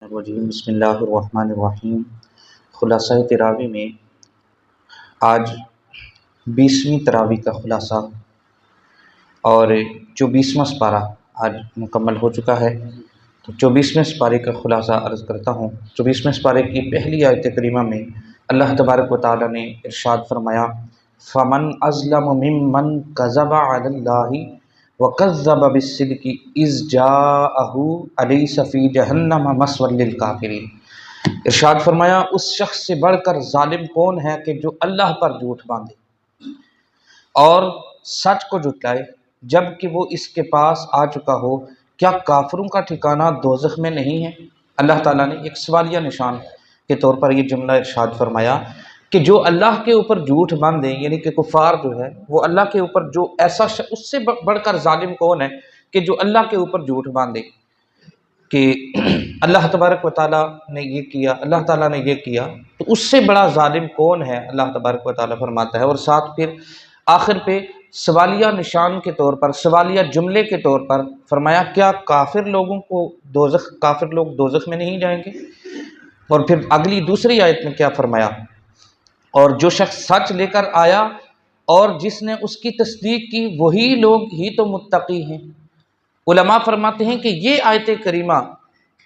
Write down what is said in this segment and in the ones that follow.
الرجیم بسم اللہ الرحمن الرحیم۔ خلاصہ تراوی میں آج 20ویں تراوی کا خلاصہ اور 24واں سپارہ آج مکمل ہو چکا ہے، تو 24ویں سپارے کا خلاصہ عرض کرتا ہوں۔ 24ویں سپارے کی پہلی آیت کریمہ میں اللہ تبارک و تعالیٰ نے ارشاد فرمایا فَمَنْ أَظْلَمُ مِمَّنْ كَذَبَ عَلَى اللَّهِ وَكَذَّبَ بِالصِّدْقِ إِذْ جَاءَهُ أَلَيْسَ فِي جَهَنَّمَ مَثْوًى لِلْكَافِرِينَ۔ ارشاد فرمایا اس شخص سے بڑھ کر ظالم کون ہے کہ جو اللہ پر جھوٹ باندھے اور سچ کو جھٹلائے جب کہ وہ اس کے پاس آ چکا ہو، کیا کافروں کا ٹھکانہ دوزخ میں نہیں ہے؟ اللہ تعالیٰ نے ایک سوالیہ نشان کے طور پر یہ جملہ ارشاد فرمایا کہ جو اللہ کے اوپر جھوٹ باندھے، یعنی کہ کفار جو ہے وہ اللہ کے اوپر جو ایسا اس سے بڑھ کر ظالم کون ہے کہ جو اللہ کے اوپر جھوٹ باندھے کہ اللہ تبارک و تعالیٰ نے یہ کیا، اللہ تعالیٰ نے یہ کیا، تو اس سے بڑا ظالم کون ہے؟ اللہ تبارک و تعالیٰ فرماتا ہے۔ اور ساتھ پھر آخر پہ سوالیہ نشان کے طور پر، سوالیہ جملے کے طور پر فرمایا کیا کافر لوگ دوزخ میں نہیں جائیں گے؟ اور پھر اگلی دوسری آیت میں کیا فرمایا؟ اور جو شخص سچ لے کر آیا اور جس نے اس کی تصدیق کی وہی لوگ ہی تو متقی ہیں۔ علماء فرماتے ہیں کہ یہ آیت کریمہ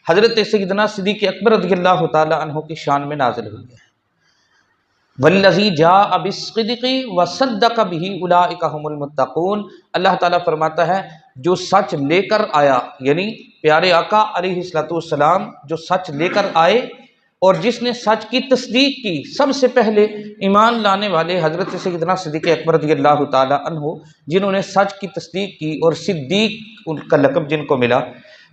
حضرت سیدنا صدیق اکبر رضی اللہ تعالی عنہ کی شان میں نازل ہوئی ہے۔ والذی جاء بالصدق وصدق به اولئک هم المتقون۔ اللہ تعالیٰ فرماتا ہے جو سچ لے کر آیا، یعنی پیارے آقا علیہ السلام جو سچ لے کر آئے اور جس نے سچ کی تصدیق کی، سب سے پہلے ایمان لانے والے حضرت سیدنا صدیق اکبر رضی اللہ تعالی عنہ جنہوں نے سچ کی تصدیق کی اور صدیق ان کا لقب جن کو ملا،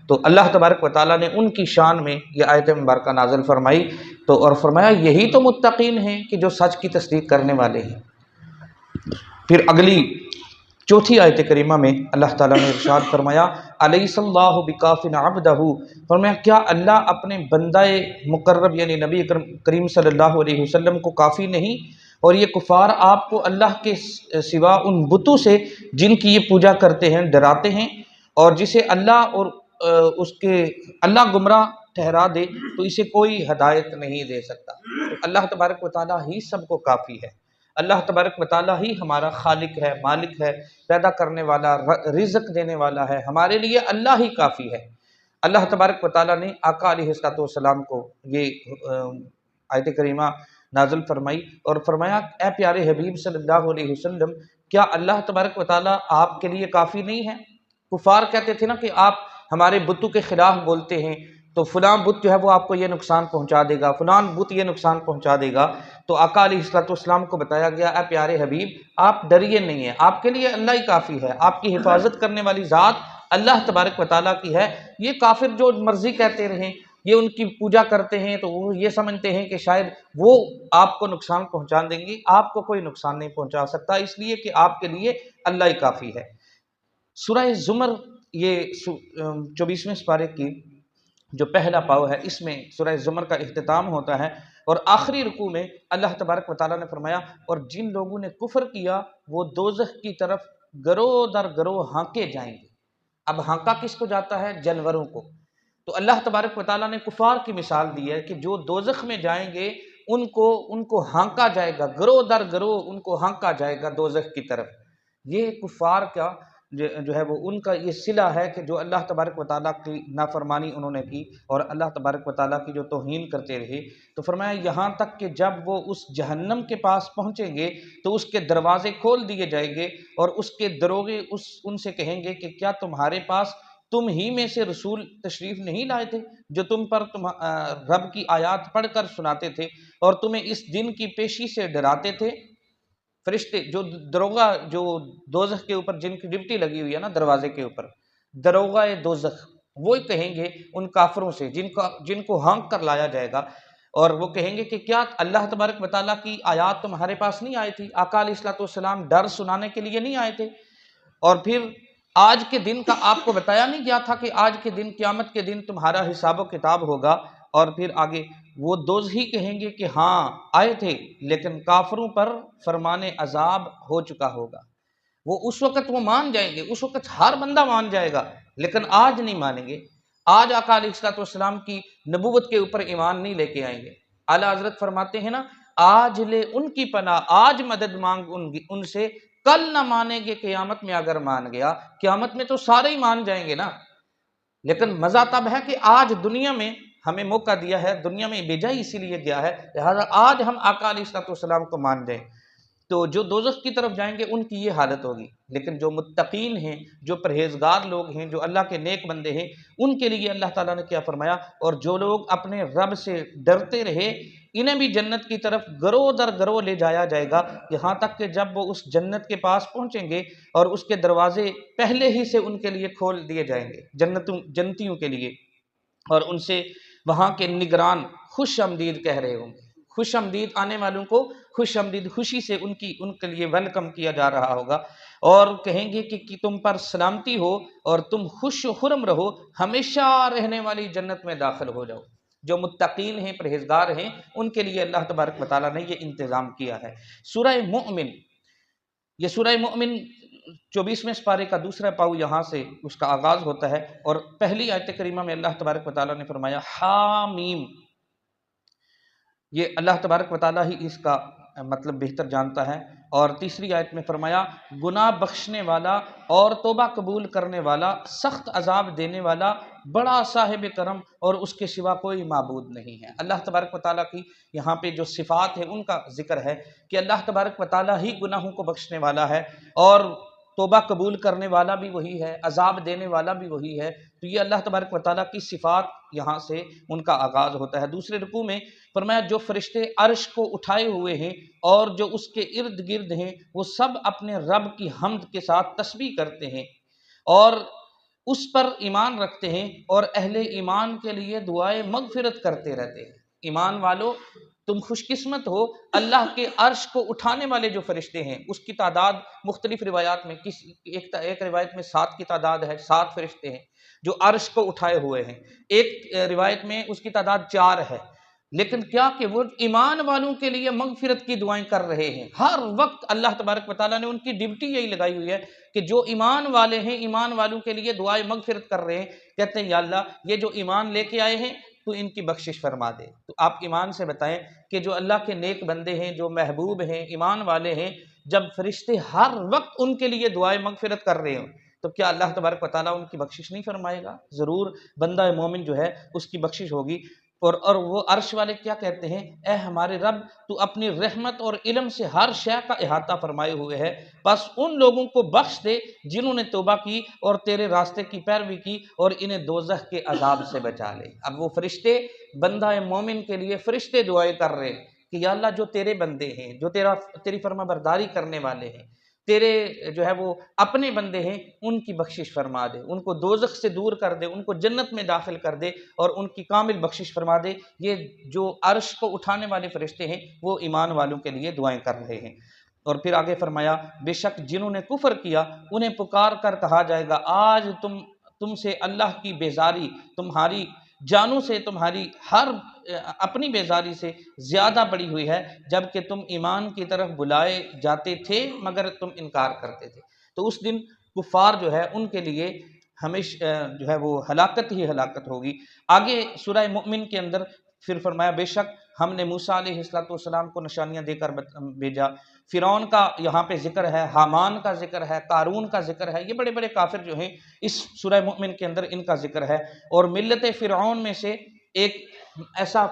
تو اللہ تبارک و تعالیٰ نے ان کی شان میں یہ آیت مبارکہ نازل فرمائی تو اور فرمایا یہی تو متقین ہیں کہ جو سچ کی تصدیق کرنے والے ہیں۔ پھر اگلی چوتھی آیت کریمہ میں اللہ تعالیٰ نے ارشاد فرمایا الیس اللہ بکاف عبدہ، فرمایا کیا اللہ اپنے بندہ مقرب یعنی نبی کریم صلی اللہ علیہ وسلم کو کافی نہیں؟ اور یہ کفار آپ کو اللہ کے سوا ان بتوں سے جن کی یہ پوجا کرتے ہیں ڈراتے ہیں، اور جسے اللہ اور اس کے اللہ گمراہ ٹھہرا دے تو اسے کوئی ہدایت نہیں دے سکتا۔ تو اللہ تبارک و تعالیٰ ہی سب کو کافی ہے، اللہ تبارک و تعالیٰ ہی ہمارا خالق ہے، مالک ہے، پیدا کرنے والا، رزق دینے والا ہے، ہمارے لیے اللہ ہی کافی ہے۔ اللہ تبارک و تعالیٰ نے آقا علیہ السلام کو یہ آیت کریمہ نازل فرمائی اور فرمایا اے پیارے حبیب صلی اللہ علیہ وسلم کیا اللہ تبارک و تعالیٰ آپ کے لیے کافی نہیں ہے؟ کفار کہتے تھے نا کہ آپ ہمارے بتوں کے خلاف بولتے ہیں تو فلاں بت جو ہے وہ آپ کو یہ نقصان پہنچا دے گا، فلاں بت یہ نقصان پہنچا دے گا، تو آقا علیہ السلام کو بتایا گیا اے پیارے حبیب آپ ڈریے نہیں ہیں، آپ کے لیے اللہ ہی کافی ہے، آپ کی حفاظت کرنے والی ذات اللہ تبارک و تعالیٰ کی ہے۔ یہ کافر جو مرضی کہتے رہیں، یہ ان کی پوجا کرتے ہیں تو وہ یہ سمجھتے ہیں کہ شاید وہ آپ کو نقصان پہنچا دیں گے، آپ کو کوئی نقصان نہیں پہنچا سکتا، اس لیے کہ آپ کے لیے اللہ ہی کافی ہے۔ سورہ زمر یہ 24ویں سپارے کی جو پہلا پاؤ ہے، اس میں سورہ زمر کا اختتام ہوتا ہے اور آخری رکوع میں اللہ تبارک و تعالیٰ نے فرمایا اور جن لوگوں نے کفر کیا وہ دوزخ کی طرف گروہ در گروہ ہانکے جائیں گے۔ اب ہانکا کس کو جاتا ہے؟ جانوروں کو۔ تو اللہ تبارک و تعالیٰ نے کفار کی مثال دی ہے کہ جو دوزخ میں جائیں گے ان کو ہانکا جائے گا، گروہ در گروہ ان کو ہانکا جائے گا دوزخ کی طرف۔ یہ کفار کا جو ہے وہ ان کا یہ صلہ ہے کہ جو اللہ تبارک و تعالیٰ کی نافرمانی انہوں نے کی اور اللہ تبارک و تعالیٰ کی جو توہین کرتے رہے، تو فرمایا یہاں تک کہ جب وہ اس جہنم کے پاس پہنچیں گے تو اس کے دروازے کھول دیے جائیں گے اور اس کے دروغے ان سے کہیں گے کہ کیا تمہارے پاس تم ہی میں سے رسول تشریف نہیں لائے تھے جو تم پر رب کی آیات پڑھ کر سناتے تھے اور تمہیں اس دن کی پیشی سے ڈراتے تھے؟ فرشتے جو دروغہ جو دوزخ کے اوپر جن کی ڈپٹی لگی ہوئی ہے نا دروازے کے اوپر، دروغہ دوزخ، وہ کہیں گے ان کافروں سے جن کو ہانک کر لایا جائے گا، اور وہ کہیں گے کہ کیا اللہ تبارک و تعالیٰ کی آیات تمہارے پاس نہیں آئی تھی؟ آقا علیہ السلام ڈر سنانے کے لیے نہیں آئے تھے؟ اور پھر آج کے دن کا آپ کو بتایا نہیں گیا تھا کہ آج کے دن قیامت کے دن تمہارا حساب و کتاب ہوگا؟ اور پھر آگے وہ دوزخی کہیں گے کہ ہاں آئے تھے لیکن کافروں پر فرمان عذاب ہو چکا ہوگا۔ وہ اس وقت وہ مان جائیں گے، اس وقت ہر بندہ مان جائے گا، لیکن آج نہیں مانیں گے۔ آج آقا علیہ الصلوۃ والسلام کی نبوت کے اوپر ایمان نہیں لے کے آئیں گے۔ اعلیٰ حضرت فرماتے ہیں نا، آج لے ان کی پناہ، آج مدد مانگ ان سے، کل نہ مانیں گے قیامت میں اگر مان گیا۔ قیامت میں تو سارے ہی مان جائیں گے نا، لیکن مزہ تب ہے کہ آج دنیا میں ہمیں موقع دیا ہے، دنیا میں بھیجا اسی لیے گیا ہے، لہٰذا آج ہم آقا علیہ الصلوۃ والسلام کو مان جائیں۔ تو جو دوزخ کی طرف جائیں گے ان کی یہ حالت ہوگی، لیکن جو متقین ہیں، جو پرہیزگار لوگ ہیں، جو اللہ کے نیک بندے ہیں، ان کے لیے اللہ تعالیٰ نے کیا فرمایا، اور جو لوگ اپنے رب سے ڈرتے رہے انہیں بھی جنت کی طرف گروہ در گروہ لے جایا جائے گا، یہاں تک کہ جب وہ اس جنت کے پاس پہنچیں گے اور اس کے دروازے پہلے ہی سے ان کے لیے کھول دیے جائیں گے، جنتیوں کے لیے، اور ان سے وہاں کے نگران خوش آمدید کہہ رہے ہوں گے۔ خوش آمدید، آنے والوں کو خوش آمدید، خوشی سے ان کے لیے ویلکم کیا جا رہا ہوگا، اور کہیں گے کہ تم پر سلامتی ہو اور تم خوش و خرم رہو، ہمیشہ رہنے والی جنت میں داخل ہو جاؤ۔ جو متقین ہیں، پرہیزگار ہیں، ان کے لیے اللہ تبارک و تعالیٰ نے یہ انتظام کیا ہے۔ سورہ مؤمن، یہ سورہ مؤمن 24ویں سپارے کا دوسرا پاؤ یہاں سے اس کا آغاز ہوتا ہے، اور پہلی آیت کریمہ میں اللہ تبارک و تعالیٰ نے فرمایا حامیم۔ یہ اللہ تبارک و تعالیٰ ہی اس کا مطلب بہتر جانتا ہے، اور تیسری آیت میں فرمایا گناہ بخشنے والا اور توبہ قبول کرنے والا، سخت عذاب دینے والا، بڑا صاحب کرم، اور اس کے سوا کوئی معبود نہیں ہے۔ اللہ تبارک و تعالیٰ کی یہاں پہ جو صفات ہیں ان کا ذکر ہے کہ اللہ تبارک و تعالیٰ ہی گناہوں کو بخشنے والا ہے، اور توبہ قبول کرنے والا بھی وہی ہے، عذاب دینے والا بھی وہی ہے۔ تو یہ اللہ تبارک و تعالیٰ کی صفات یہاں سے ان کا آغاز ہوتا ہے۔ دوسرے رکوع میں فرمایا جو فرشتے عرش کو اٹھائے ہوئے ہیں اور جو اس کے ارد گرد ہیں، وہ سب اپنے رب کی حمد کے ساتھ تسبیح کرتے ہیں اور اس پر ایمان رکھتے ہیں، اور اہل ایمان کے لیے دعائے مغفرت کرتے رہتے ہیں۔ ایمان والو، تم خوش قسمت ہو، اللہ کے عرش کو اٹھانے والے جو فرشتے ہیں اس کی تعداد مختلف روایات میں، ایک روایت میں 7 کی تعداد ہے، 7 فرشتے ہیں جو عرش کو اٹھائے ہوئے ہیں، ایک روایت میں اس کی تعداد 4 ہے، لیکن کیا کہ وہ ایمان والوں کے لیے مغفرت کی دعائیں کر رہے ہیں۔ ہر وقت اللہ تبارک و تعالیٰ نے ان کی ڈیوٹی یہی لگائی ہوئی ہے کہ جو ایمان والے ہیں، ایمان والوں کے لیے دعائیں مغفرت کر رہے ہیں، کہتے ہیں یا اللہ یہ جو ایمان لے کے آئے ہیں تو ان کی بخشش فرما دے۔ تو آپ ایمان سے بتائیں کہ جو اللہ کے نیک بندے ہیں، جو محبوب ہیں، ایمان والے ہیں، جب فرشتے ہر وقت ان کے لیے دعائیں مغفرت کر رہے ہوں تو کیا اللہ تبارک و تعالیٰ ان کی بخشش نہیں فرمائے گا؟ ضرور بندہ مومن جو ہے اس کی بخشش ہوگی۔ اور وہ عرش والے کیا کہتے ہیں، اے ہمارے رب تو اپنی رحمت اور علم سے ہر شے کا احاطہ فرمائے ہوئے ہے، بس ان لوگوں کو بخش دے جنہوں نے توبہ کی اور تیرے راستے کی پیروی کی، اور انہیں دوزخ کے عذاب سے بچا لے۔ اب وہ فرشتے بندہ مومن کے لیے فرشتے دعائیں کر رہے ہیں کہ یا اللہ جو تیرے بندے ہیں، جو تیری فرما برداری کرنے والے ہیں، تیرے جو ہے وہ اپنے بندے ہیں، ان کی بخشش فرما دے، ان کو دوزخ سے دور کر دے، ان کو جنت میں داخل کر دے اور ان کی کامل بخشش فرما دے۔ یہ جو عرش کو اٹھانے والے فرشتے ہیں وہ ایمان والوں کے لیے دعائیں کر رہے ہیں۔ اور پھر آگے فرمایا بے شک جنہوں نے کفر کیا انہیں پکار کر کہا جائے گا آج تم سے اللہ کی بیزاری تمہاری جانوں سے، تمہاری ہر اپنی بیزاری سے زیادہ بڑی ہوئی ہے، جبکہ تم ایمان کی طرف بلائے جاتے تھے مگر تم انکار کرتے تھے۔ تو اس دن کفار جو ہے ان کے لیے ہمیشہ جو ہے وہ ہلاکت ہی ہلاکت ہوگی۔ آگے سورہ مؤمن کے اندر پھر فرمایا بے شک ہم نے موسیٰ علیہ السلام کو نشانیاں دے کر بھیجا۔ فرعون کا یہاں پہ ذکر ہے، حامان کا ذکر ہے، قارون کا ذکر ہے، یہ بڑے بڑے کافر جو ہیں اس سورہ مؤمن کے اندر ان کا ذکر ہے۔ اور ملت فرعون میں سے ایک ایسا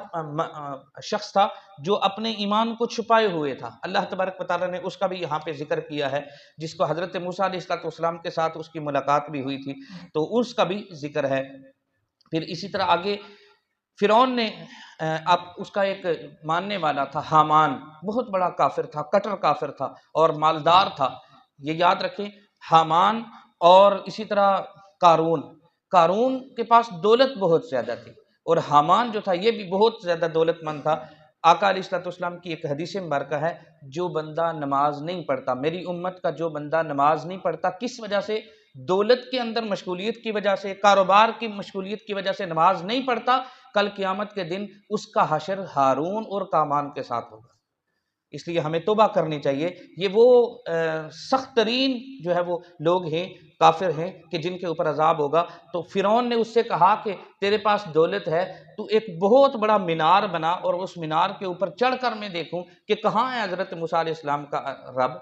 شخص تھا جو اپنے ایمان کو چھپائے ہوئے تھا، اللہ تبارک و تعالیٰ نے اس کا بھی یہاں پہ ذکر کیا ہے، جس کو حضرت موسیٰ علیہ السلام کے ساتھ اس کی ملاقات بھی ہوئی تھی، تو اس کا بھی ذکر ہے۔ پھر اسی طرح آگے فرعون نے اب اس کا ایک ماننے والا تھا حامان، بہت بڑا کافر تھا، کٹر کافر تھا اور مالدار تھا۔ یہ یاد رکھیں حامان، اور اسی طرح قارون کے پاس دولت بہت زیادہ تھی، اور حامان جو تھا یہ بھی بہت زیادہ دولت مند تھا۔ آقا علیہ السلام کی ایک حدیث مبارکہ ہے جو بندہ نماز نہیں پڑھتا، میری امت کا جو بندہ نماز نہیں پڑھتا، کس وجہ سے؟ دولت کے اندر مشغولیت کی وجہ سے، کاروبار کی مشغولیت کی وجہ سے نماز نہیں پڑھتا، کل قیامت کے دن اس کا حشر ہارون اور قامان کے ساتھ ہوگا۔ اس لیے ہمیں توبہ کرنی چاہیے۔ یہ وہ سخت ترین جو ہے وہ لوگ ہیں، کافر ہیں کہ جن کے اوپر عذاب ہوگا۔ تو فرعون نے اس سے کہا کہ تیرے پاس دولت ہے، تو ایک بہت بڑا مینار بنا اور اس مینار کے اوپر چڑھ کر میں دیکھوں کہ کہاں ہے حضرت موسیٰ علیہ السلام کا رب۔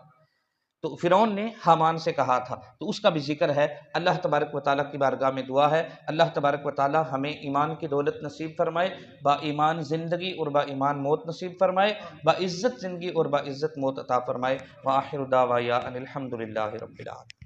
تو فرعون نے حامان سے کہا تھا، تو اس کا بھی ذکر ہے۔ اللہ تبارک و تعالیٰ کی بارگاہ میں دعا ہے، اللہ تبارک و تعالیٰ ہمیں ایمان کی دولت نصیب فرمائے، با ایمان زندگی اور با ایمان موت نصیب فرمائے، با عزت زندگی اور با عزت موت عطا فرمائے۔ وآخر دعوایا ان الحمد للہ رب العالمین۔